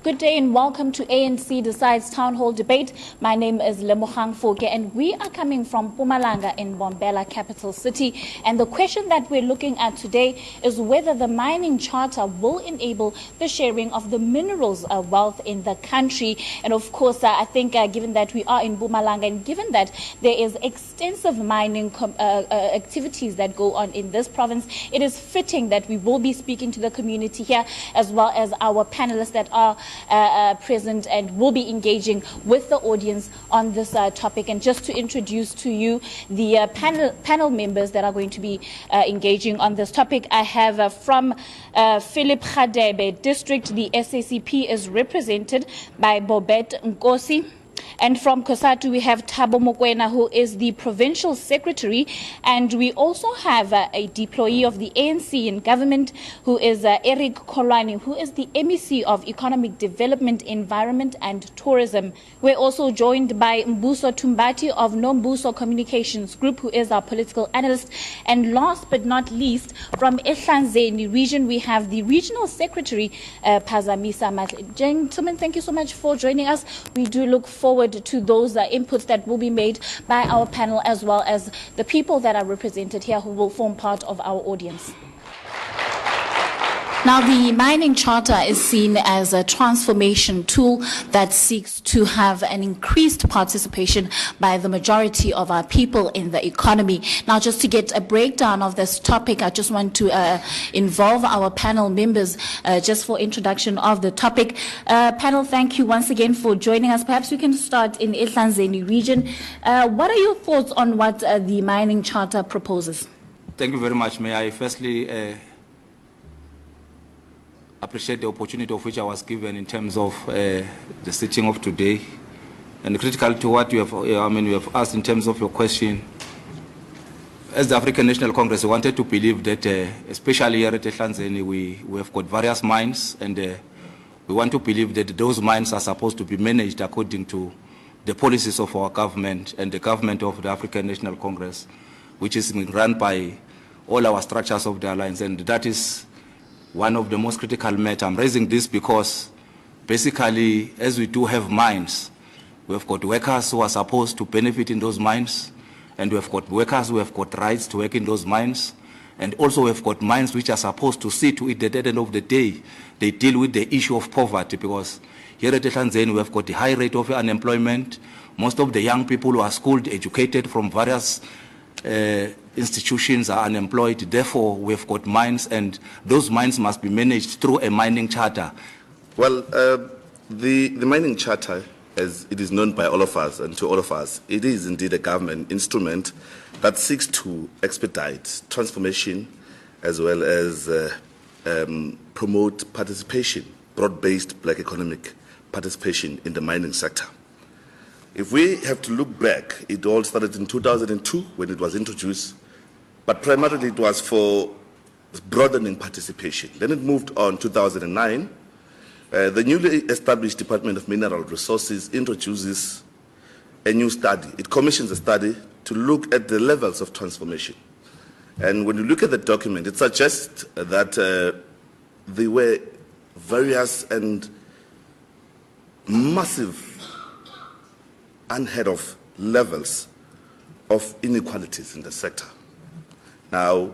Good day and welcome to ANC Decides Town Hall Debate. My name is Lemogang Foke and we are coming from Mpumalanga in Mbombela, capital city. And the question that we're looking at today is whether the mining charter will enable the sharing of the minerals wealth in the country. And of course, I think given that we are in Mpumalanga and given that there is extensive mining activities that go on in this province, it is fitting that we will be speaking to the community here as well as our panelists that are present and will be engaging with the audience on this topic. And just to introduce to you the panel members that are going to be engaging on this topic, I have from Philip Khadebe District, the SACP is represented by Bobet Nkosi. And from Kosatu, we have Thabo Mokoena, who is the Provincial Secretary. And we also have a deployee of the ANC in government, who is Eric Kolwani, who is the MEC of Economic Development, Environment and Tourism. We're also joined by Mbuso Tumbati of Nombuso Communications Group, who is our political analyst. And last but not least, from Ehlanzeni region, we have the Regional Secretary, Phazamisa Matle. Gentlemen, thank you so much for joining us. We do look forward to those inputs that will be made by our panel as well as the people that are represented here who will form part of our audience. Now, the mining charter is seen as a transformation tool that seeks to have an increased participation by the majority of our people in the economy. Now, just to get a breakdown of this topic, I just want to involve our panel members just for introduction of the topic. Panel, thank you once again for joining us. Perhaps we can start in Ehlanzeni region. What are your thoughts on what the mining charter proposes? Thank you very much. May I firstly appreciate the opportunity of which I was given in terms of the sitting of today, and critical to what you have, you have asked in terms of your question. As the African National Congress, we wanted to believe that, especially here at Ehlanzeni, we have got various mines, and we want to believe that those mines are supposed to be managed according to the policies of our government and the government of the African National Congress, which is being run by all our structures of the alliance, and that is one of the most critical matters. I'm raising this because basically, as we do have mines, we've got workers who are supposed to benefit in those mines, and we've got workers who have got rights to work in those mines, and also we've got mines which are supposed to see to it that at the end of the day, they deal with the issue of poverty, because here at Ehlanzeni, we've got a high rate of unemployment. Most of the young people who are schooled, educated from various institutions are unemployed. Therefore, we've got mines, and those mines must be managed through a mining charter. Well, the mining charter, as it is known by all of us and to all of us, it is indeed a government instrument that seeks to expedite transformation as well as promote participation, broad-based black economic participation in the mining sector. If we have to look back, it all started in 2002 when it was introduced, but primarily it was for broadening participation. Then it moved on 2009. The newly established Department of Mineral Resources introduces a new study. It commissions a study to look at the levels of transformation. And when you look at the document, it suggests that there were various and massive, unheard of levels of inequalities in the sector. Now,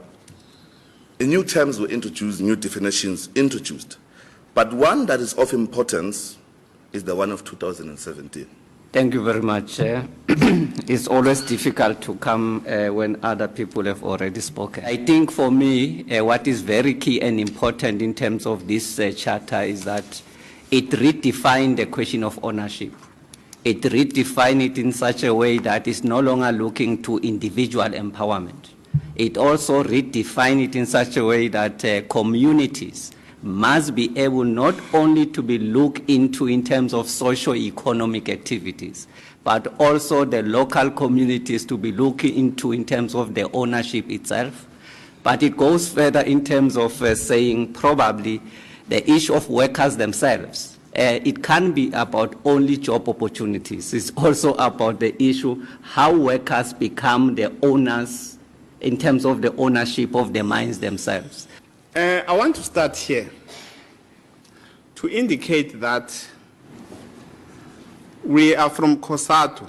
new terms were introduced, new definitions introduced, but one that is of importance is the one of 2017. Thank you very much. It's always difficult to come when other people have already spoken. I think for me, what is very key and important in terms of this charter is that it redefined the question of ownership. It redefined it in such a way that it's no longer looking to individual empowerment. It also redefined it in such a way that communities must be able not only to be looked into in terms of socio-economic activities, but also the local communities to be looking into in terms of the ownership itself. But it goes further in terms of saying probably the issue of workers themselves. It can be about only job opportunities. It's also about the issue how workers become the owners in terms of the ownership of the mines themselves. I want to start here to indicate that we are from COSATU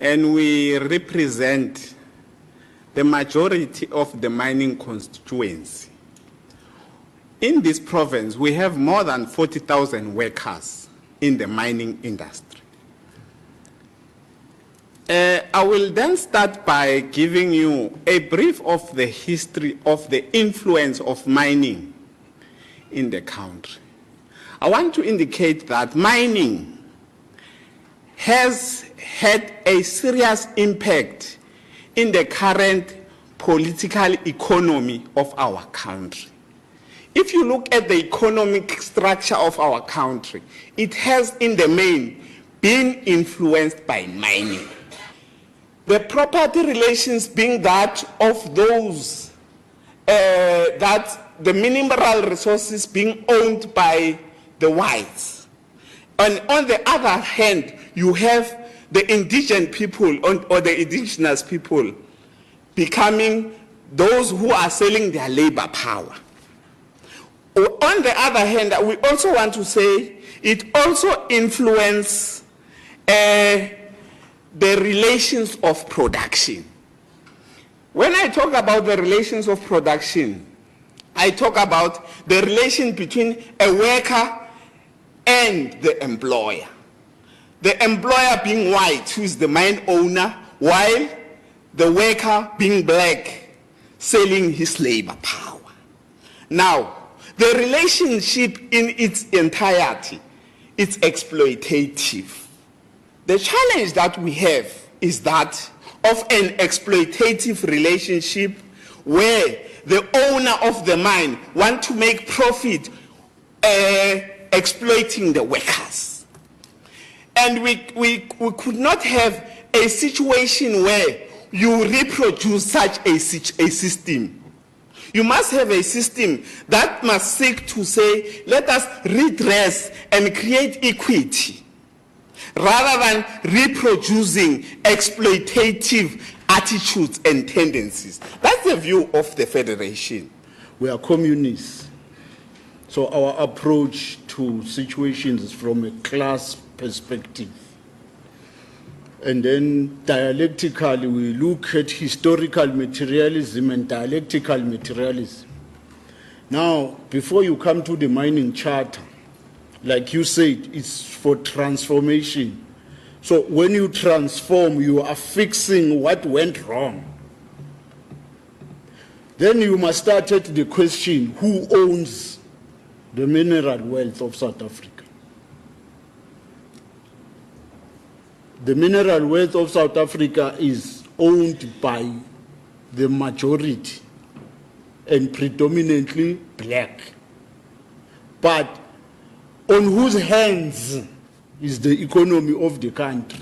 and we represent the majority of the mining constituency. In this province, we have more than 40,000 workers in the mining industry. I will then start by giving you a brief of the history of the influence of mining in the country. I want to indicate that mining has had a serious impact in the current political economy of our country. If you look at the economic structure of our country, it has in the main been influenced by mining. The property relations being that of those, that the mineral resources being owned by the whites. And on the other hand, you have the indigenous people or the indigenous people becoming those who are selling their labor power. On the other hand, we also want to say it also influences the relations of production. When I talk about the relations of production, I talk about the relation between a worker and the employer. The employer being white, who is the mine owner, while the worker being black, selling his labor power. Now, the relationship in its entirety, it's exploitative. The challenge that we have is that of an exploitative relationship where the owner of the mine wants to make profit exploiting the workers. And we could not have a situation where you reproduce such a system. You must have a system that must seek to say, let us redress and create equity, rather than reproducing exploitative attitudes and tendencies. That's the view of the Federation. We are communists, so our approach to situations is from a class perspective. And then dialectically, we look at historical materialism and dialectical materialism. Now, before you come to the mining charter, like you said, it's for transformation. So when you transform, you are fixing what went wrong. Then you must start at the question, who owns the mineral wealth of South Africa? The mineral wealth of South Africa is owned by the majority and predominantly black. But on whose hands is the economy of the country?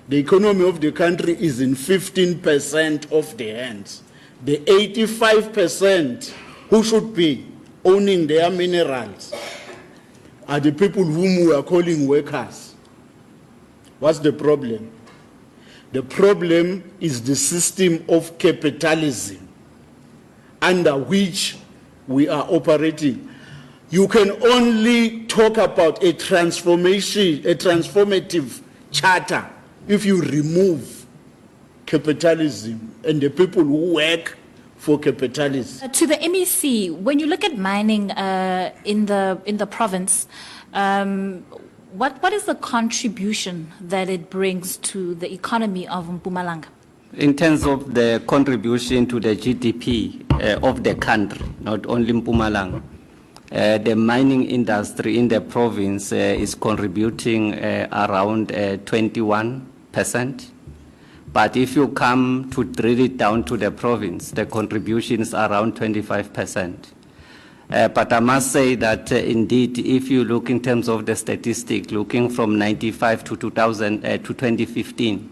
The economy of the country is in 15% of the hands. The 85% who should be owning their minerals are the people whom we are calling workers. What's the problem? The problem is the system of capitalism under which we are operating. You can only talk about a transformative charter if you remove capitalism and the people who work for capitalism. To the MEC, when you look at mining in the province, what is the contribution that it brings to the economy of Mpumalanga? In terms of the contribution to the GDP of the country, not only Mpumalanga, the mining industry in the province is contributing around 21%. But if you come to drill it down to the province, the contribution is around 25%. But I must say that indeed, if you look in terms of the statistic, looking from 95 to 2015,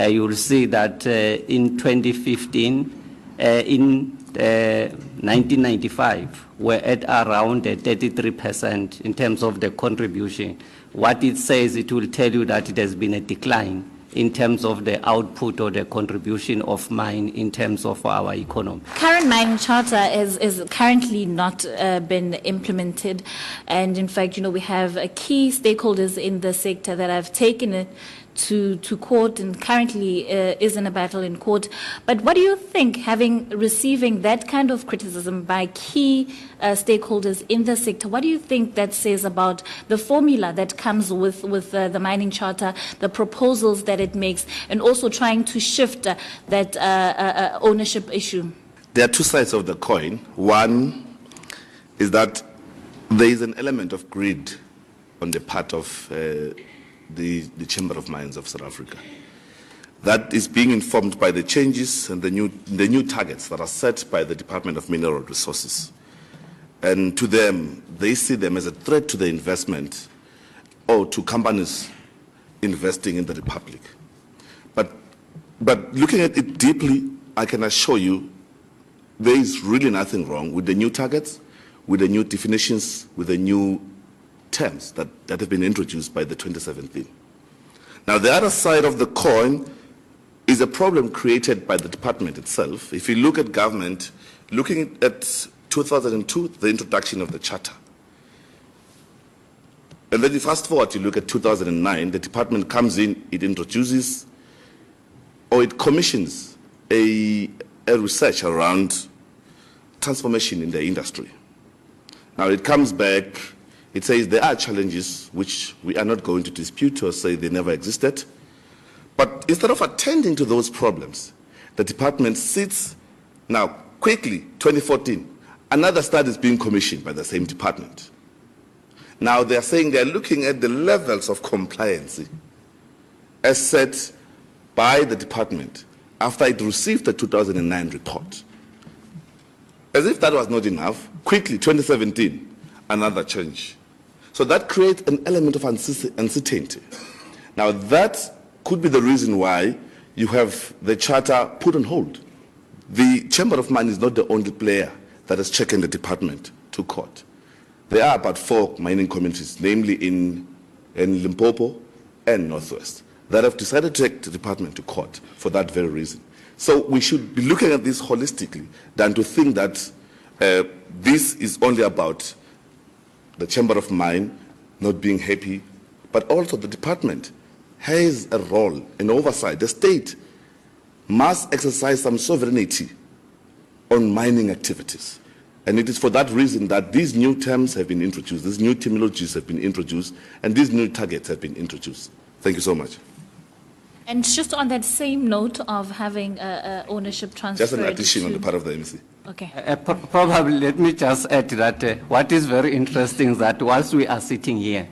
you will see that in 2015, in 1995, we're at around 33% in terms of the contribution. What it says, it will tell you that it has been a decline in terms of the output or the contribution of mine in terms of our economy. Current mining charter is currently not been implemented, and in fact, we have key stakeholders in the sector that have taken it to court and currently is in a battle in court. But what do you think, receiving that kind of criticism by key stakeholders in the sector, what do you think that says about the formula that comes with the mining charter, the proposals that it makes, and also trying to shift that ownership issue? There are two sides of the coin. One is that there is an element of greed on the part of the Chamber of Mines of South Africa. That is being informed by the changes and the new targets that are set by the Department of Mineral Resources. And to them, they see them as a threat to the investment or to companies investing in the Republic. But looking at it deeply, I can assure you there is really nothing wrong with the new targets, with the new definitions, with the new terms that have been introduced by the 2017. Now, the other side of the coin is a problem created by the department itself. If you look at government, looking at 2002, the introduction of the charter, and then you fast forward, you look at 2009, the department comes in, it introduces or it commissions a research around transformation in the industry. Now, it comes back. It says there are challenges which we are not going to dispute or say they never existed. But instead of attending to those problems, the department sits now quickly, 2014, another study is being commissioned by the same department. Now they're saying they're looking at the levels of compliance as set by the department after it received the 2009 report. As if that was not enough, quickly, 2017, another change. So that creates an element of uncertainty. Now that could be the reason why you have the charter put on hold. The Chamber of Mines is not the only player that has taken the department to court. There are about 4 mining communities, namely in Limpopo and Northwest, that have decided to take the department to court for that very reason. So we should be looking at this holistically than to think that this is only about the Chamber of Mine not being happy, but also the department has a role in oversight. The state must exercise some sovereignty on mining activities. And it is for that reason that these new terms have been introduced, these new terminologies have been introduced, and these new targets have been introduced. Thank you so much. And just on that same note of having ownership transferred. Just an addition on the part of the MC. Okay. Probably let me just add that what is very interesting is that whilst we are sitting here,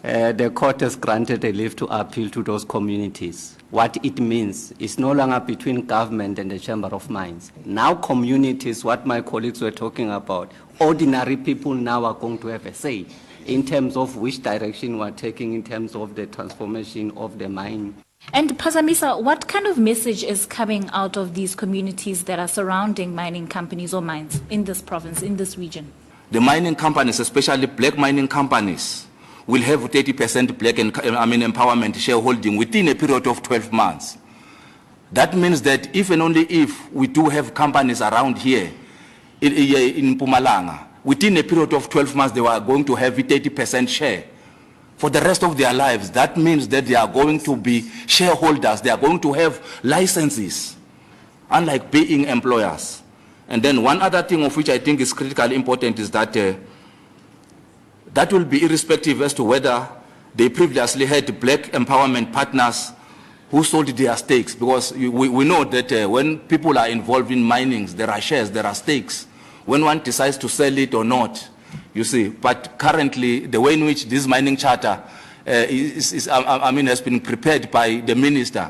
the court has granted a leave to appeal to those communities. What it means is no longer between government and the Chamber of Mines. Now communities, what my colleagues were talking about, ordinary people now are going to have a say in terms of which direction we're taking in terms of the transformation of the mine. And Phazamisa, what kind of message is coming out of these communities that are surrounding mining companies or mines in this province, in this region? The mining companies, especially black mining companies, will have 30% black empowerment shareholding within a period of 12 months. That means that if and only if we do have companies around here in Mpumalanga, within a period of 12 months, they are going to have a 30% share. For the rest of their lives, that means that they are going to be shareholders. They are going to have licenses, unlike being employers. And then one other thing of which I think is critically important is that that will be irrespective as to whether they previously had black empowerment partners who sold their stakes. Because we know that when people are involved in mining, there are shares, there are stakes. When one decides to sell it or not, you see. But currently, the way in which this mining charter has been prepared by the minister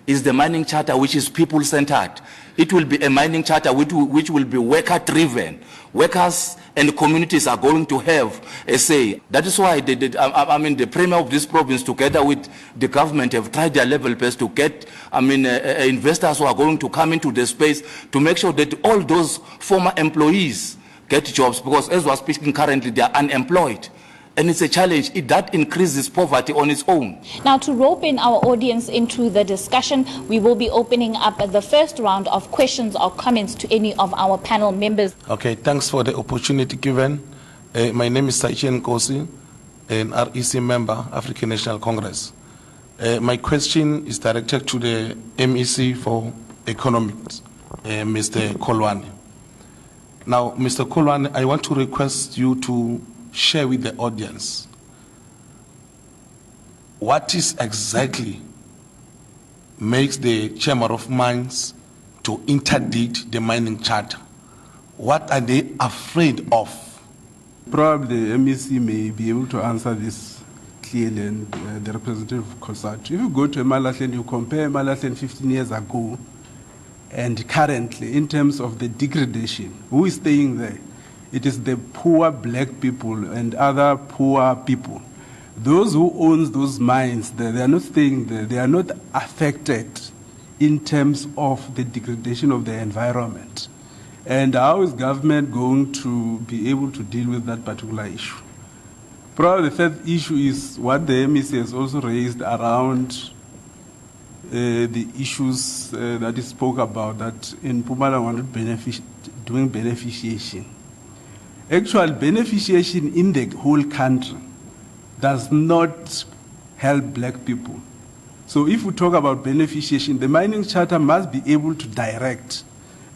is the mining charter which is people-centered. It will be a mining charter which will be worker-driven. Workers and communities are going to have a say. That is why the Premier of this province, together with the government, have tried their level best to get investors who are going to come into the space to make sure that all those former employees get jobs, because as we're speaking currently, they are unemployed. and it's a challenge. That increases poverty on its own. Now, to rope in our audience into the discussion, we will be opening up the first round of questions or comments to any of our panel members. Okay, thanks for the opportunity given. My name is Saichen Kosi, an REC member, African National Congress. My question is directed to the MEC for Economics, Mr. Kolwane. Now, Mr. Kolwane, I want to request you to share with the audience what is exactly makes the Chamber of Mines to interdict the mining charter. What are they afraid of? Probably the MEC may be able to answer this clearly, and the representative of COSATU. If you go to Malahlen, you compare Malahlen 15 years ago and currently in terms of the degradation, who is staying there? It is the poor black people and other poor people. Those who own those mines, they are not staying there. They are not affected in terms of the degradation of the environment. And how is government going to be able to deal with that particular issue? Probably the third issue is what the MEC has also raised around the issues that he spoke about, that in Mpumalanga wanted doing beneficiation. Actual beneficiation in the whole country does not help black people. So if we talk about beneficiation, the mining charter must be able to direct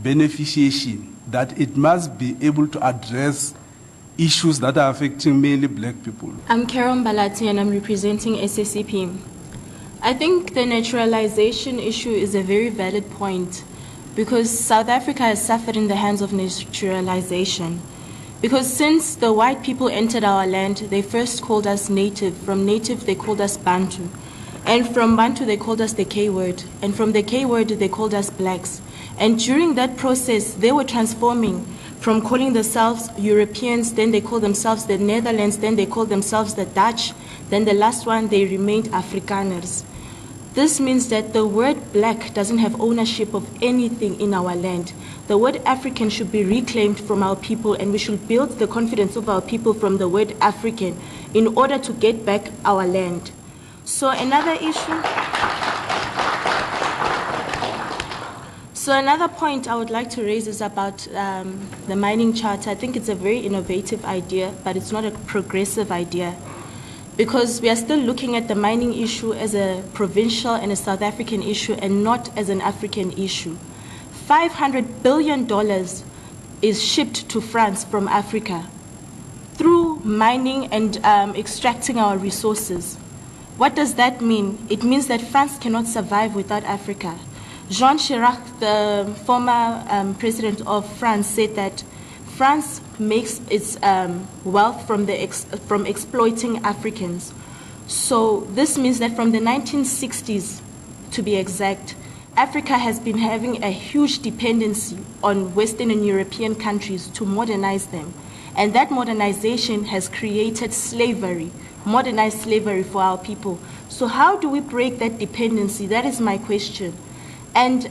beneficiation, that it must be able to address issues that are affecting mainly black people. I'm Carol Mbalati and I'm representing SACP. I think the naturalization issue is a very valid point because South Africa has suffered in the hands of naturalization. Because since the white people entered our land, they first called us native. From native, they called us Bantu. And from Bantu, they called us the K-word. And from the K-word, they called us blacks. And during that process, they were transforming from calling themselves Europeans, then they called themselves the Netherlands, then they called themselves the Dutch, then the last one, they remained Afrikaners. This means that the word black doesn't have ownership of anything in our land. The word African should be reclaimed from our people, and we should build the confidence of our people from the word African in order to get back our land. So another point I would like to raise is about the mining charter. I think it's a very innovative idea, but it's not a progressive idea, because we are still looking at the mining issue as a provincial and a South African issue and not as an African issue. $500 billion is shipped to France from Africa through mining and extracting our resources. What does that mean? It means that France cannot survive without Africa. Jean Chirac, the former president of France, said that France makes its wealth from exploiting Africans. So this means that from the 1960s, to be exact, Africa has been having a huge dependency on Western and European countries to modernize them. And that modernization has created slavery, modernized slavery for our people. So how do we break that dependency? That is my question. And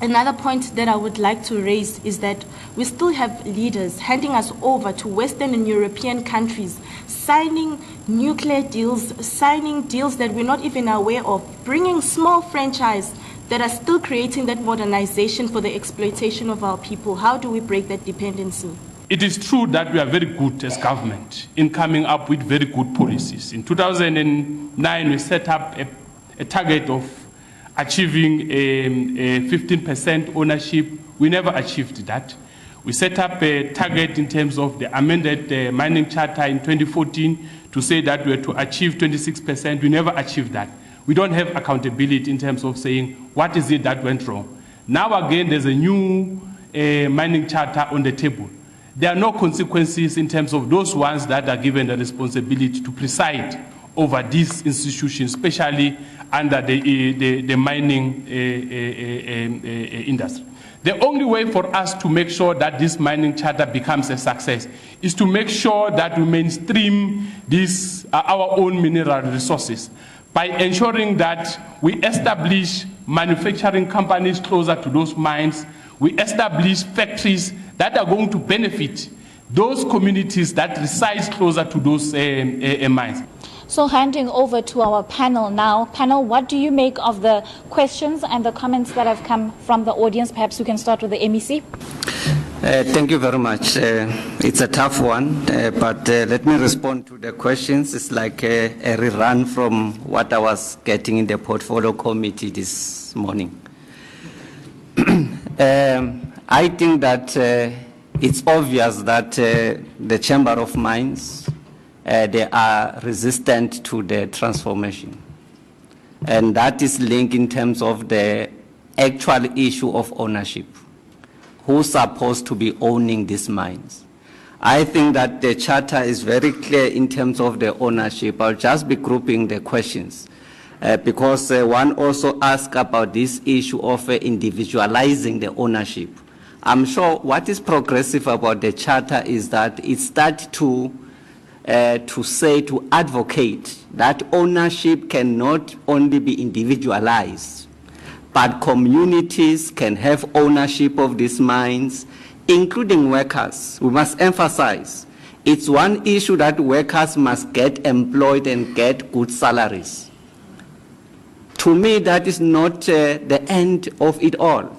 another point that I would like to raise is that we still have leaders handing us over to Western and European countries, signing nuclear deals, signing deals that we're not even aware of, bringing small franchise that are still creating that modernization for the exploitation of our people. How do we break that dependency? It is true that we are very good as government in coming up with very good policies. In 2009, we set up a target of achieving a 15% ownership. We never achieved that. We set up a target in terms of the amended mining charter in 2014 to say that we are to achieve 26%. We never achieved that. We don't have accountability in terms of saying what is it that went wrong. Now again, there's a new mining charter on the table. There are no consequences in terms of those ones that are given the responsibility to preside over these institutions, especially under the mining industry. The only way for us to make sure that this mining charter becomes a success is to make sure that we mainstream these, our own mineral resources by ensuring that we establish manufacturing companies closer to those mines. We establish factories that are going to benefit those communities that reside closer to those mines. So handing over to our panel now. Panel, what do you make of the questions and the comments that have come from the audience? Perhaps we can start with the MEC. Thank you very much. It's a tough one, but let me respond to the questions. It's like a rerun from what I was getting in the portfolio committee this morning. I think that it's obvious that the Chamber of Mines, they are resistant to the transformation. And that is linked in terms of the actual issue of ownership. Who's supposed to be owning these mines? I think that the charter is very clear in terms of the ownership. I'll just be grouping the questions because one also asked about this issue of individualizing the ownership. I'm sure what is progressive about the charter is that it starts to advocate that ownership cannot only be individualized, but communities can have ownership of these mines, including workers. We must emphasize, it's one issue that workers must get employed and get good salaries. To me, that is not the end of it all.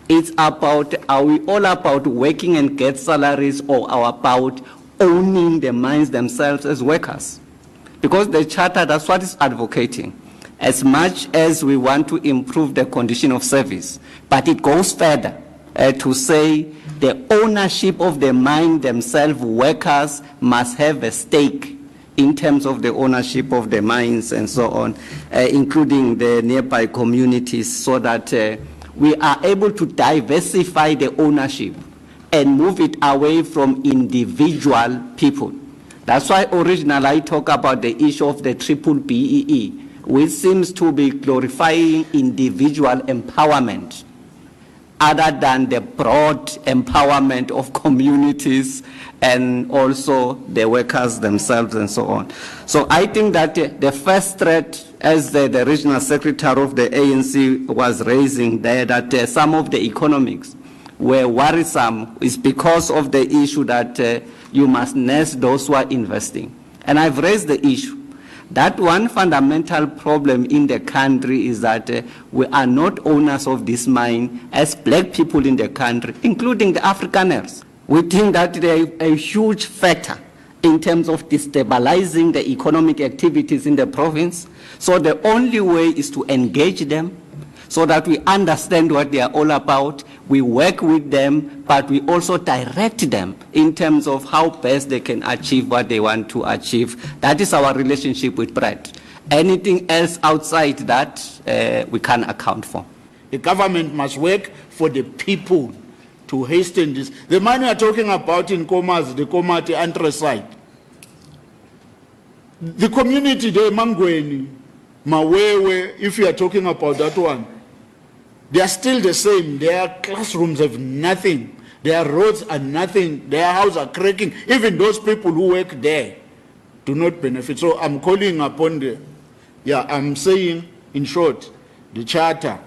It's about, are we all about working and get salaries, or are about owning the mines themselves as workers? Because the charter, that's what it's advocating. As much as we want to improve the condition of service, but it goes further to say the ownership of the mine themselves, workers must have a stake in terms of the ownership of the mines and so on, including the nearby communities, so that we are able to diversify the ownership and move it away from individual people. That's why originally I talk about the issue of the triple BEE, which seems to be glorifying individual empowerment other than the broad empowerment of communities and also the workers themselves and so on. So I think that the first threat, as the regional secretary of the ANC was raising there, that some of the economics were worrisome, is because of the issue that you must nest those who are investing. And I've raised the issue that one fundamental problem in the country is that we are not owners of this mine as black people in the country, including the Afrikaners. We think that they are a huge factor in terms of destabilizing the economic activities in the province. So the only way is to engage them so that we understand what they are all about. We work with them, but we also direct them in terms of how best they can achieve what they want to achieve. That is our relationship with Brett. Anything else outside that, we can't account for. The government must work for the people to hasten this. The money we are talking about in Komas, the Komati anthracite. The community, the Mangweni, Mawewe, if you are talking about that one, they are still the same. Their classrooms have nothing. Their roads are nothing. Their houses are cracking. Even those people who work there do not benefit. So I'm calling upon the, I'm saying, in short, the charter,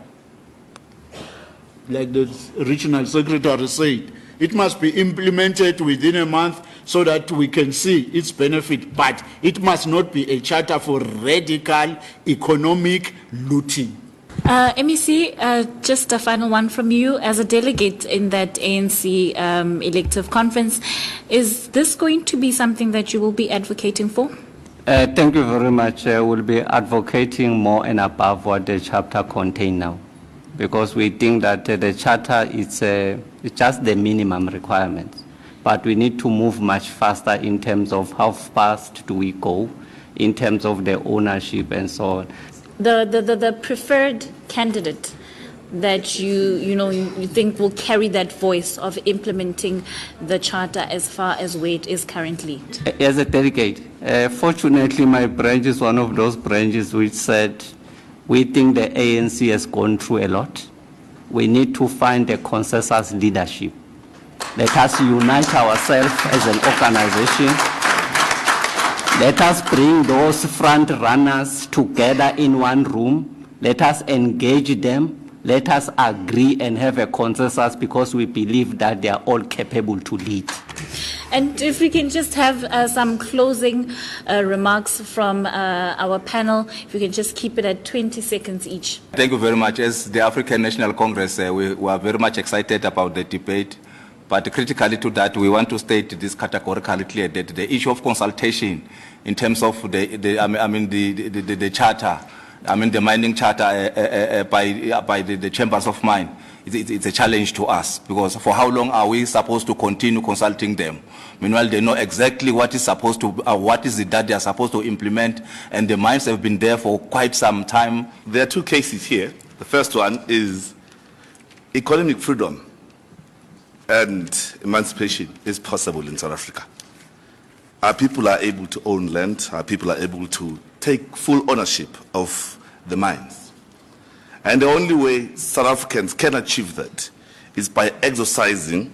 like the regional secretary said, it must be implemented within a month so that we can see its benefit. But it must not be a charter for radical economic looting. MEC, just a final one from you. As a delegate in that ANC elective conference, is this going to be something that you will be advocating for? Thank you very much. We'll be advocating more and above what the charter contains now, because we think that the charter is just the minimum requirements. But we need to move much faster in terms of how fast do we go, in terms of the ownership and so on. The preferred candidate that you think will carry that voice of implementing the charter as far as where it is currently? As a delegate, fortunately my branch is one of those branches which said we think the ANC has gone through a lot. We need to find a consensus leadership. Let us unite ourselves as an organization. Let us bring those front runners together in one room. Let us engage them let us agree and have a consensus, because we believe that they are all capable to lead. And if we can just have some closing remarks from our panel, if we can just keep it at 20 seconds each. Thank you very much. As the African National Congress, we are very much excited about the debate. But critically to that, we want to state this categorically clear that the issue of consultation in terms of the charter, the mining charter by the chambers of mine, it's a challenge to us, because for how long are we supposed to continue consulting them? Meanwhile, they know exactly what is supposed to, what is it that they are supposed to implement, and the mines have been there for quite some time. There are two cases here. The first one is economic freedom and emancipation is possible in South Africa. Our people are able to own land. Our people are able to take full ownership of the mines. And the only way South Africans can achieve that is by exorcising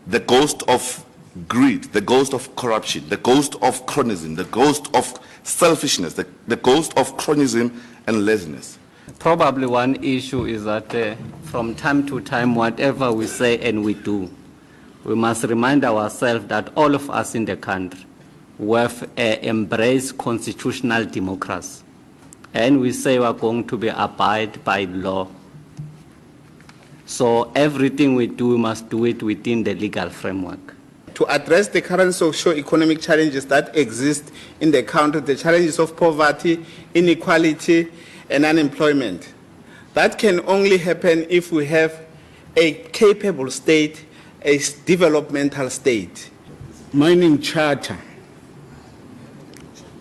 the ghost of greed, the ghost of corruption, the ghost of cronyism, the ghost of selfishness, the ghost of cronyism and laziness. Probably one issue is that from time to time, whatever we say and we do, we must remind ourselves that all of us in the country have embraced constitutional democracy. And we say we're going to be abide by law. So everything we do, we must do it within the legal framework. To address the current socio-economic challenges that exist in the country, the challenges of poverty, inequality, and unemployment. That can only happen if we have a capable state, a developmental state. Mining charter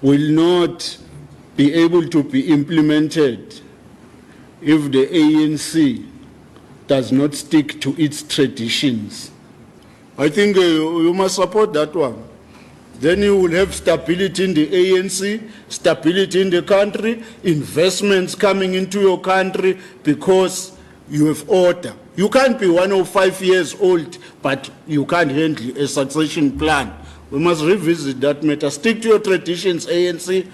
will not be able to be implemented if the ANC does not stick to its traditions. I think you must support that one. Then you will have stability in the ANC, stability in the country, investments coming into your country because you have order. You can't be 105 years old, but you can't handle a succession plan. We must revisit that matter. Stick to your traditions, ANC.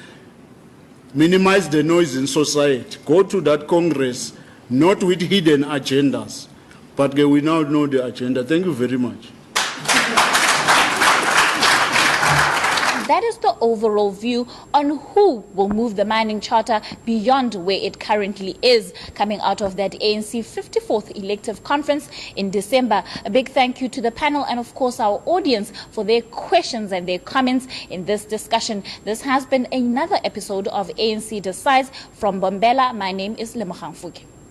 Minimize the noise in society. Go to that Congress, not with hidden agendas. But we now know the agenda. Thank you very much. That is the overall view on who will move the mining charter beyond where it currently is, coming out of that ANC 54th elective conference in December. A big thank you to the panel and, of course, our audience for their questions and their comments in this discussion. This has been another episode of ANC Decides from Mbombela. My name is Lemogang Fuke.